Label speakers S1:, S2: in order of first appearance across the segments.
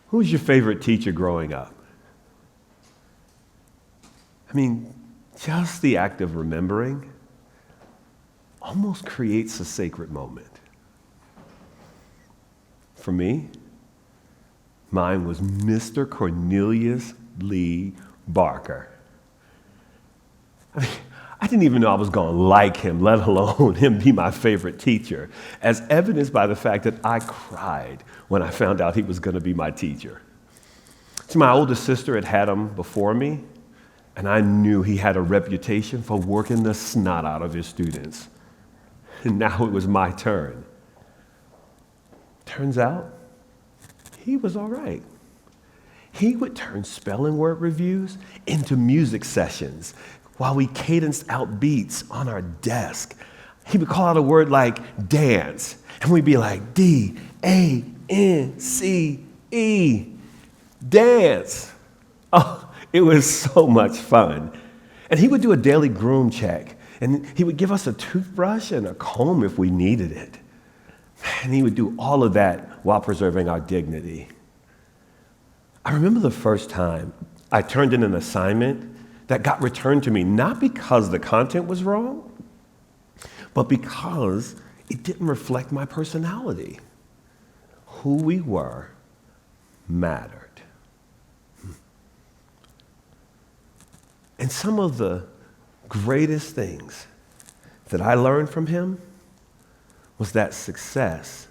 S1: Who was your favorite teacher growing up? I mean, just the act of remembering almost creates a sacred moment. For me, mine was Mr. Cornelius Lee Barker. I didn't even know I was going to like him, let alone him be my favorite teacher, as evidenced by the fact that I cried when I found out he was going to be my teacher. See, my oldest sister had had him before me, and I knew he had a reputation for working the snot out of his students. And now it was my turn. Turns out, he was all right. He would turn spelling word reviews into music sessions while we cadenced out beats on our desk. He would call out a word like dance, and we'd be like, D-A-N-C-E, dance. Oh, it was so much fun. And he would do a daily groom check, and he would give us a toothbrush and a comb if we needed it. And he would do all of that while preserving our dignity. I remember the first time I turned in an assignment that got returned to me, not because the content was wrong, but because it didn't reflect my personality. Who we were mattered. And some of the greatest things that I learned from him was that success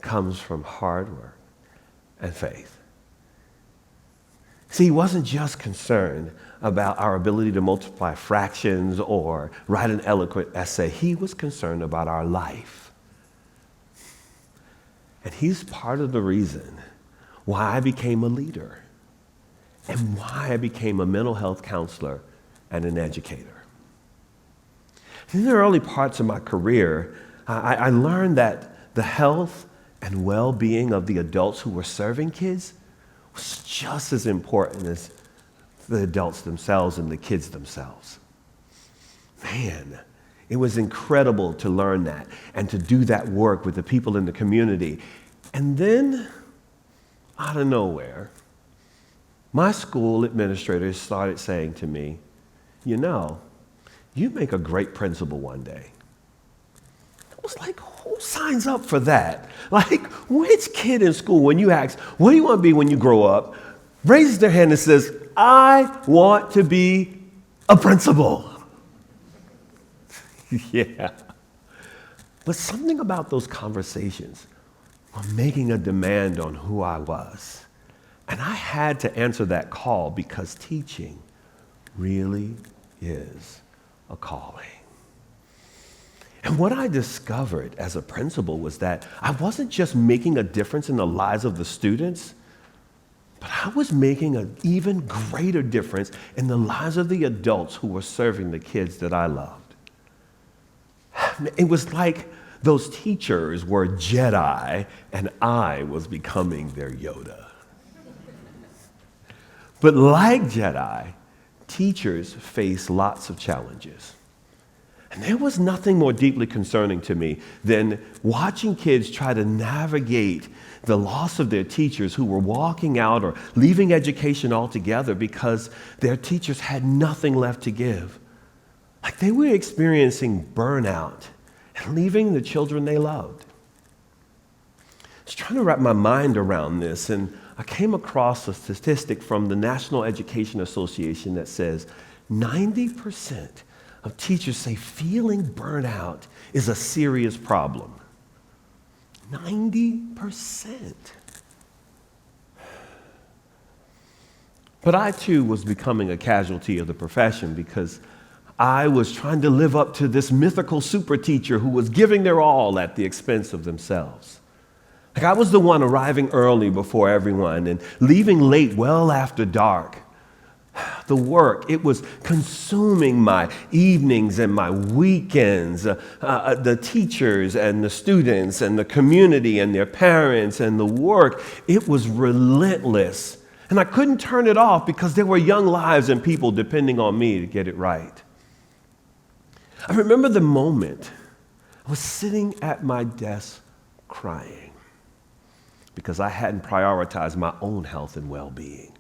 S1: comes from hard work and faith. See, he wasn't just concerned about our ability to multiply fractions or write an eloquent essay. He was concerned about our life. And he's part of the reason why I became a leader and why I became a mental health counselor and an educator. In the early parts of my career, I learned that the health and well-being of the adults who were serving kids was just as important as the adults themselves and the kids themselves. Man, it was incredible to learn that and to do that work with the people in the community. And then, out of nowhere, my school administrators started saying to me, you know, you make a great principal one day. I was like, who signs up for that? Like, which kid in school, when you ask, what do you want to be when you grow up, raises their hand and says, I want to be a principal. Yeah. But something about those conversations were making a demand on who I was. And I had to answer that call because teaching really is a calling. And what I discovered as a principal was that I wasn't just making a difference in the lives of the students, but I was making an even greater difference in the lives of the adults who were serving the kids that I loved. It was like those teachers were Jedi and I was becoming their Yoda. But like Jedi, teachers face lots of challenges. And there was nothing more deeply concerning to me than watching kids try to navigate the loss of their teachers who were walking out or leaving education altogether because their teachers had nothing left to give. Like they were experiencing burnout and leaving the children they loved. I was trying to wrap my mind around this, and I came across a statistic from the National Education Association that says 90% of teachers say feeling burnout is a serious problem. 90%. But I too was becoming a casualty of the profession because I was trying to live up to this mythical super teacher who was giving their all at the expense of themselves. Like I was the one arriving early before everyone and leaving late well after dark. The work, it was consuming my evenings and my weekends, the teachers and the students and the community and their parents and the work. It was relentless. And I couldn't turn it off because there were young lives and people depending on me to get it right. I remember the moment I was sitting at my desk crying because I hadn't prioritized my own health and well-being.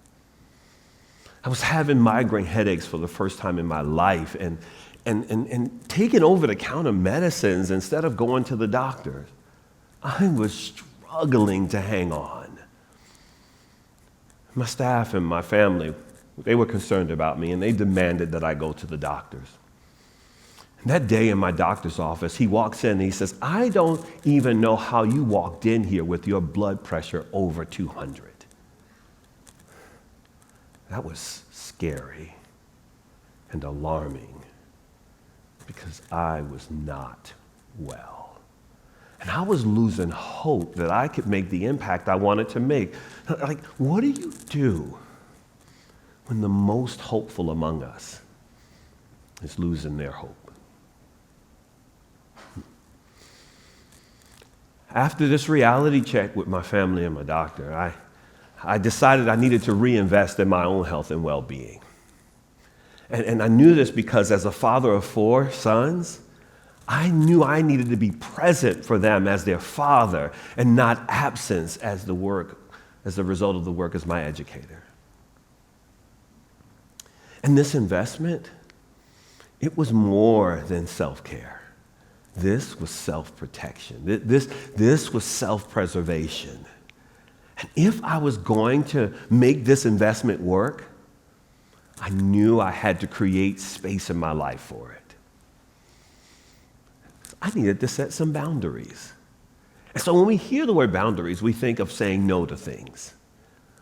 S1: I was having migraine headaches for the first time in my life and taking over-the-counter medicines instead of going to the doctor. I was struggling to hang on. My staff and my family, they were concerned about me, and they demanded that I go to the doctors. And that day in my doctor's office, he walks in and he says, "I don't even know how you walked in here with your blood pressure over 200. That was scary and alarming because I was not well. And I was losing hope that I could make the impact I wanted to make. Like, what do you do when the most hopeful among us is losing their hope? After this reality check with my family and my doctor, I decided I needed to reinvest in my own health and well-being. And I knew this because as a father of 4 sons, I knew I needed to be present for them as their father and not absence as a result of the work as my educator. And this investment, it was more than self-care. This was self-protection. This was self-preservation. And if I was going to make this investment work, I knew I had to create space in my life for it. I needed to set some boundaries. And so when we hear the word boundaries, we think of saying no to things.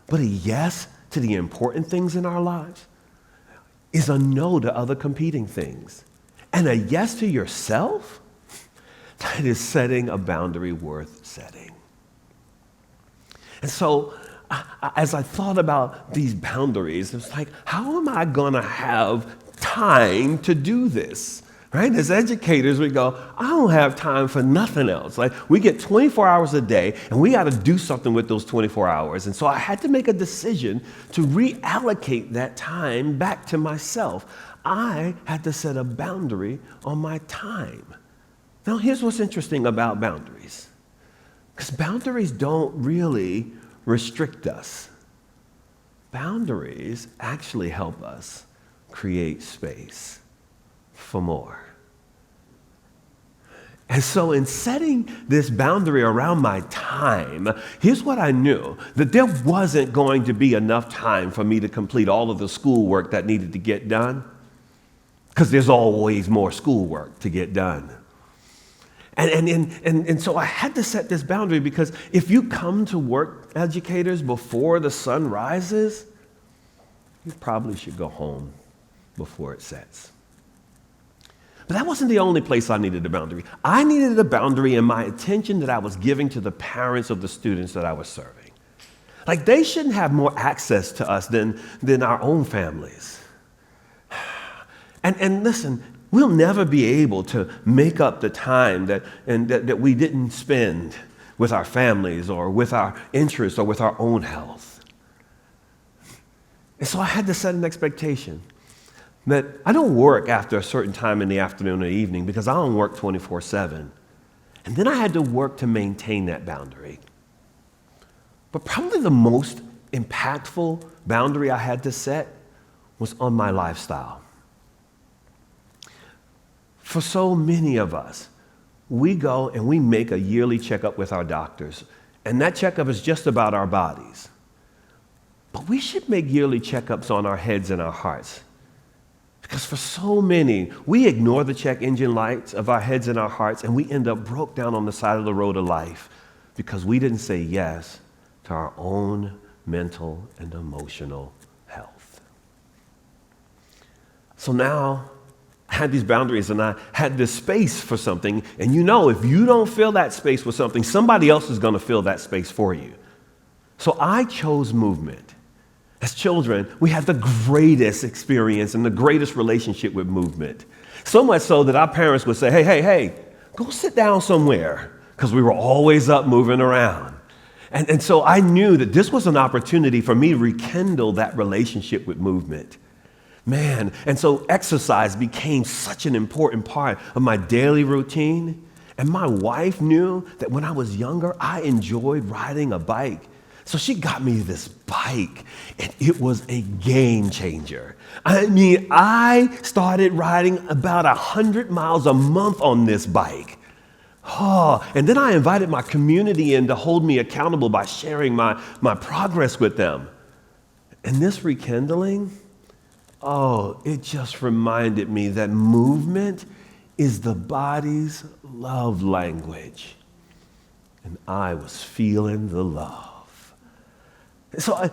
S1: But a yes to the important things in our lives is a no to other competing things. And a yes to yourself, that is setting a boundary worth setting. And so as I thought about these boundaries, it was like, how am I going to have time to do this? Right? As educators, we go, I don't have time for nothing else. Like, we get 24 hours a day, and we got to do something with those 24 hours. And so I had to make a decision to reallocate that time back to myself. I had to set a boundary on my time. Now, here's what's interesting about boundaries. Because boundaries don't really restrict us. Boundaries actually help us create space for more. And so in setting this boundary around my time, here's what I knew, that there wasn't going to be enough time for me to complete all of the schoolwork that needed to get done, because there's always more schoolwork to get done. And so I had to set this boundary, because if you come to work, educators, before the sun rises, you probably should go home before it sets. But that wasn't the only place I needed a boundary. I needed a boundary in my attention that I was giving to the parents of the students that I was serving. Like, they shouldn't have more access to us than our own families. And listen, we'll never be able to make up the time that we didn't spend with our families or with our interests or with our own health. And so I had to set an expectation that I don't work after a certain time in the afternoon or evening, because I don't work 24/7. And then I had to work to maintain that boundary. But probably the most impactful boundary I had to set was on my lifestyle. For so many of us, we go and we make a yearly checkup with our doctors, and that checkup is just about our bodies. But we should make yearly checkups on our heads and our hearts. Because for so many, we ignore the check engine lights of our heads and our hearts, and we end up broke down on the side of the road of life because we didn't say yes to our own mental and emotional health. So now I had these boundaries, and I had this space for something, and if you don't fill that space with something, somebody else is going to fill that space for you. So I chose movement. As children, we had the greatest experience and the greatest relationship with movement. So much so that our parents would say, hey, go sit down somewhere, because we were always up moving around. And so I knew that this was an opportunity for me to rekindle that relationship with movement. Man, and so exercise became such an important part of my daily routine And my wife knew that when I was younger, I enjoyed riding a bike. So she got me this bike, and it was a game changer. I mean, I started riding about 100 miles a month on this bike. Oh, and then I invited my community in to hold me accountable by sharing my progress with them. And this rekindling, it just reminded me that movement is the body's love language. And I was feeling the love. So,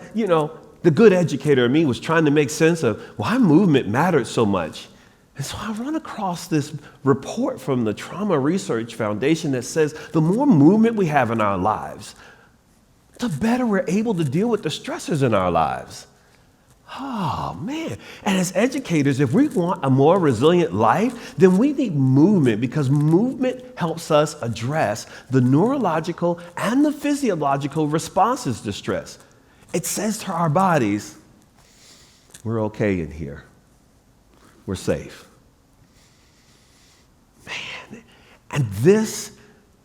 S1: the good educator in me was trying to make sense of why movement mattered so much. And so I run across this report from the Trauma Research Foundation that says the more movement we have in our lives, the better we're able to deal with the stressors in our lives. Oh, man. And as educators, if we want a more resilient life, then we need movement, because movement helps us address the neurological and the physiological responses to stress. It says to our bodies, we're okay in here. We're safe. Man, and this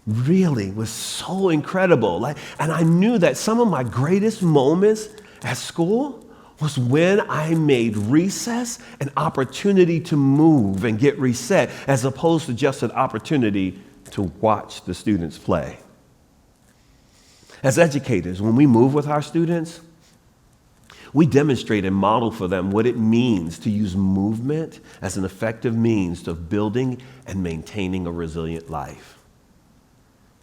S1: really was so incredible. And I knew that some of my greatest moments at school was when I made recess an opportunity to move and get reset, as opposed to just an opportunity to watch the students play. As educators, when we move with our students, we demonstrate and model for them what it means to use movement as an effective means of building and maintaining a resilient life.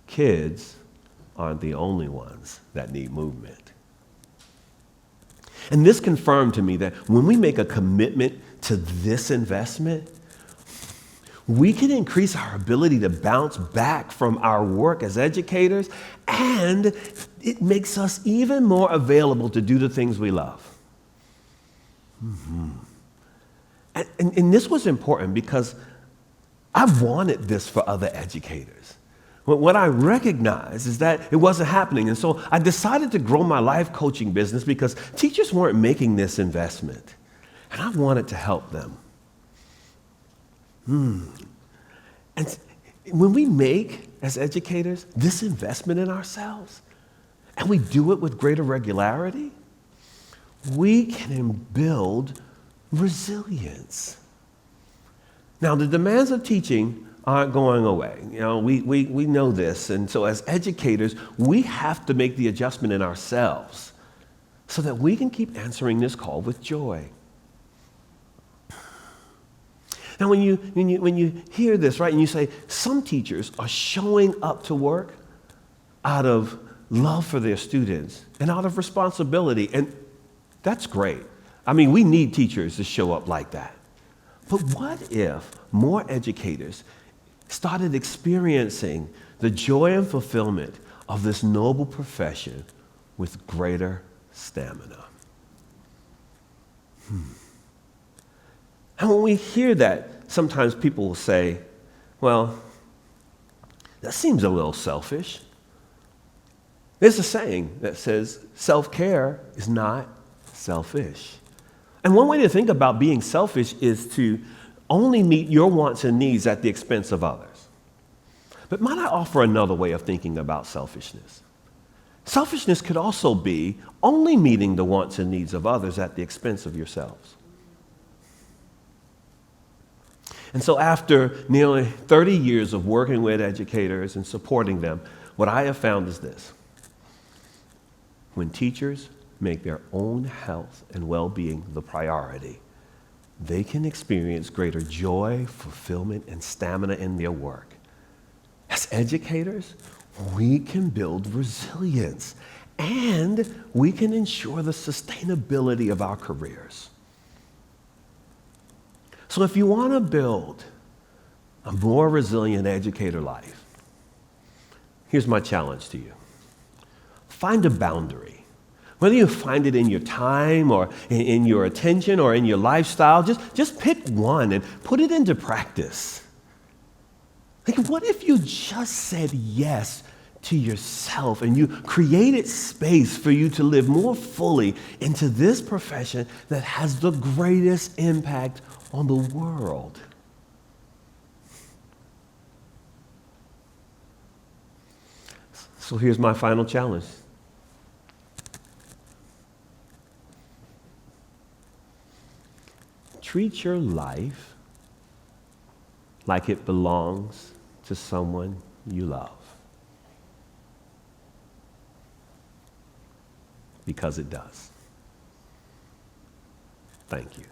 S1: Kids aren't the only ones that need movement. And this confirmed to me that when we make a commitment to this investment, we can increase our ability to bounce back from our work as educators, and it makes us even more available to do the things we love. Mm-hmm. And this was important because I wanted this for other educators. What I recognized is that it wasn't happening. And so I decided to grow my life coaching business because teachers weren't making this investment. And I wanted to help them. And when we make, as educators, this investment in ourselves, and we do it with greater regularity, we can build resilience. Now, the demands of teaching aren't going away. We know this. And so as educators, we have to make the adjustment in ourselves so that we can keep answering this call with joy. Now, when you hear this, right, and you say, some teachers are showing up to work out of love for their students and out of responsibility, and that's great. I mean, we need teachers to show up like that. But what if more educators started experiencing the joy and fulfillment of this noble profession with greater stamina? And when we hear that, sometimes people will say, well, that seems a little selfish. There's a saying that says self-care is not selfish. And one way to think about being selfish is to only meet your wants and needs at the expense of others. But might I offer another way of thinking about selfishness? Selfishness could also be only meeting the wants and needs of others at the expense of yourselves. And so after nearly 30 years of working with educators and supporting them, what I have found is this. When teachers make their own health and well-being the priority, they can experience greater joy, fulfillment, and stamina in their work. As educators, we can build resilience, and we can ensure the sustainability of our careers. So if you want to build a more resilient educator life, here's my challenge to you. Find a boundary. Whether you find it in your time or in your attention or in your lifestyle, just pick one and put it into practice. Like, what if you just said yes to yourself and you created space for you to live more fully into this profession that has the greatest impact on the world? So here's my final challenge. Treat your life like it belongs to someone you love. Because it does. Thank you.